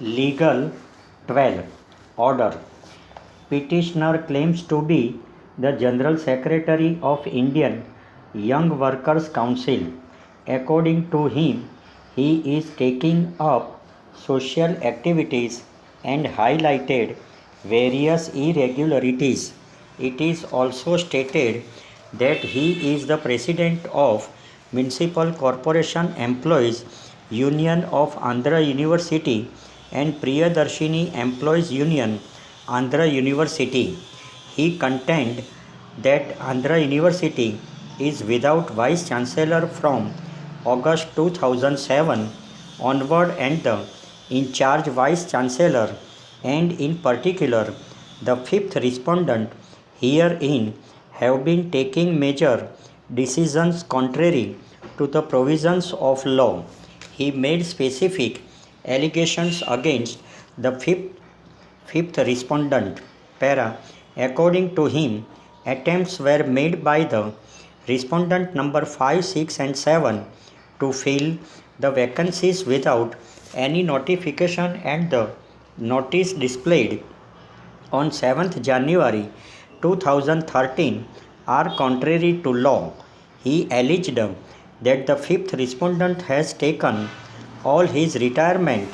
Legal 12. Order. Petitioner claims to be the General Secretary of Indian Young Workers Council. According to him, he is taking up social activities and highlighted various irregularities. It is also stated that he is the president of Municipal Corporation Employees Union of Andhra University and Priyadarshini Employees Union Andhra University. He contended that Andhra University is without Vice Chancellor from August 2007 onward, and the in charge Vice Chancellor, and in particular the fifth respondent herein, have been taking major decisions contrary to the provisions of law. He made specific allegations against the fifth respondent. Para. According to him, attempts were made by the respondent number 5, 6 and 7 to fill the vacancies without any notification, and the notice displayed on 7th January 2013 are contrary to law. He alleged that the fifth respondent has taken all his retirement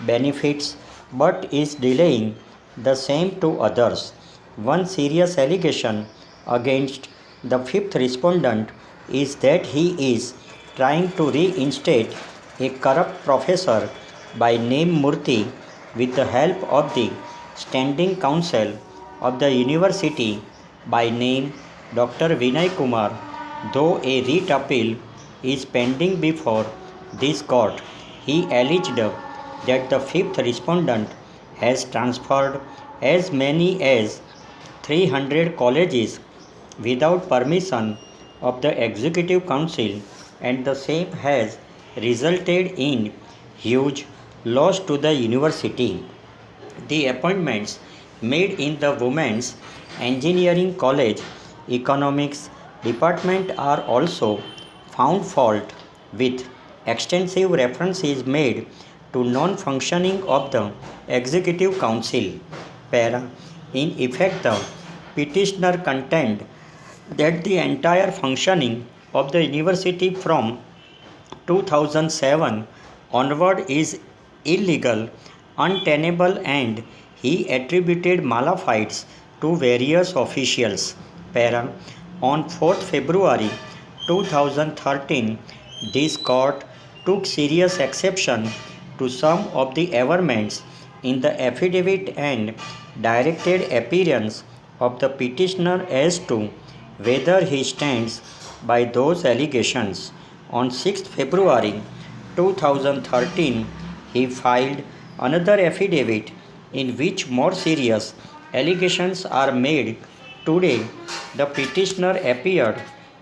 benefits but is delaying the same to others. One serious allegation against the fifth respondent is that he is trying to reinstate a corrupt professor by name Murthy with the help of the Standing Council of the University by name Dr. Vinay Kumar, though a writ appeal is pending before this court. He alleged that the fifth respondent has transferred as many as 300 colleges without permission of the Executive Council, and the same has resulted in huge loss to the university. The appointments made in the Women's Engineering College Economics Department are also found fault with. Extensive reference is made to non-functioning of the Executive Council. Para. In effect, the petitioner contend that the entire functioning of the university from 2007 onward is illegal, untenable, and he attributed malafides to various officials. Para. On 4th February 2013, this court took serious exception to some of the averments in the affidavit and directed appearance of the petitioner as to whether he stands by those allegations. On 6th February 2013, he filed another affidavit in which more serious allegations are made. Today, the petitioner appeared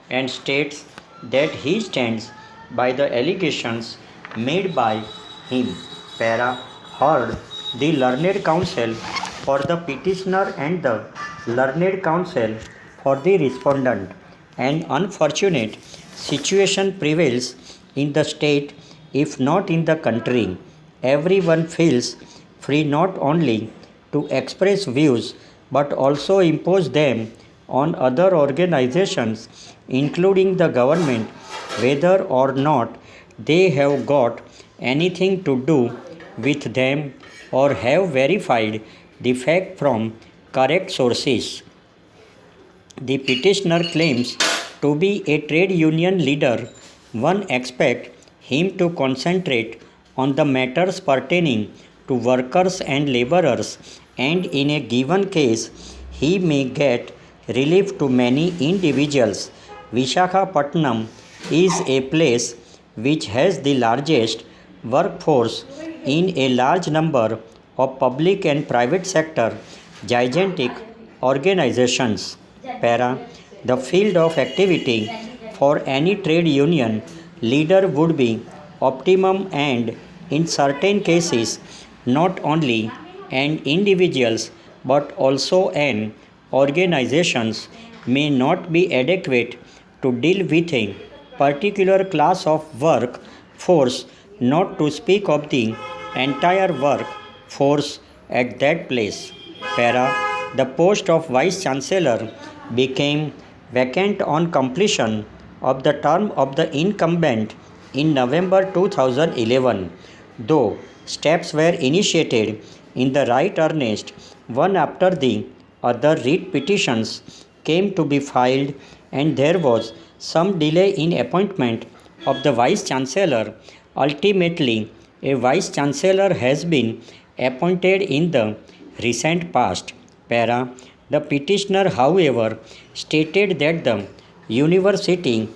and states that he stands by the allegations made by him. Para. Heard the Learned Counsel for the petitioner and the Learned Counsel for the respondent. An unfortunate situation prevails in the state, if not in the country. Everyone feels free not only to express views but also impose them on other organizations, including the government, whether or not they have got anything to do with them or have verified the fact from correct sources. The petitioner claims to be a trade union leader. One expects him to concentrate on the matters pertaining to workers and laborers, and in a given case, he may get relief to many individuals. Vishakhapatnam is a place which has the largest workforce in a large number of public and private sector gigantic organizations. Para. The field of activity for any trade union leader would be optimum, and in certain cases not only an individuals but also an organizations may not be adequate to deal with a particular class of work force, not to speak of the entire work force at that place. Para, the post of Vice Chancellor became vacant on completion of the term of the incumbent in November 2011, though steps were initiated in the right earnest one after the other. Writ petitions came to be filed, and there was some delay in appointment of the Vice Chancellor. Ultimately, a Vice Chancellor has been appointed in the recent past. Para. The petitioner, however, stated that the university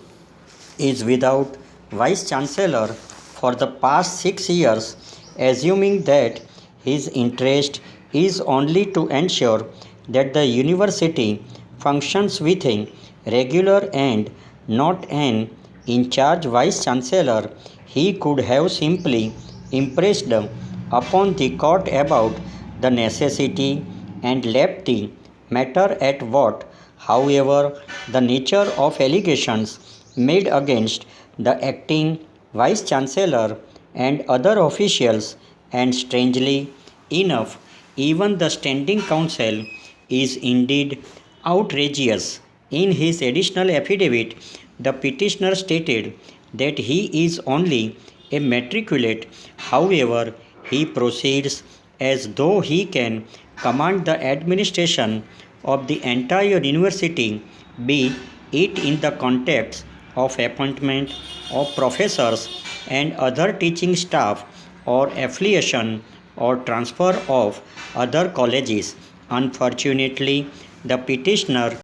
is without Vice Chancellor for the past 6 years, assuming that his interest is only to ensure that the university functions with a regular and not an in charge Vice Chancellor. He could have simply impressed upon the court about the necessity and left the matter at what. However, the nature of allegations made against the acting Vice Chancellor and other officials, and strangely enough, even the Standing Council, is indeed outrageous. In his additional affidavit, the petitioner stated that he is only a matriculate. However, he proceeds as though he can command the administration of the entire university, be it in the context of appointment of professors and other teaching staff, or affiliation or transfer of other colleges. Unfortunately, the petitioner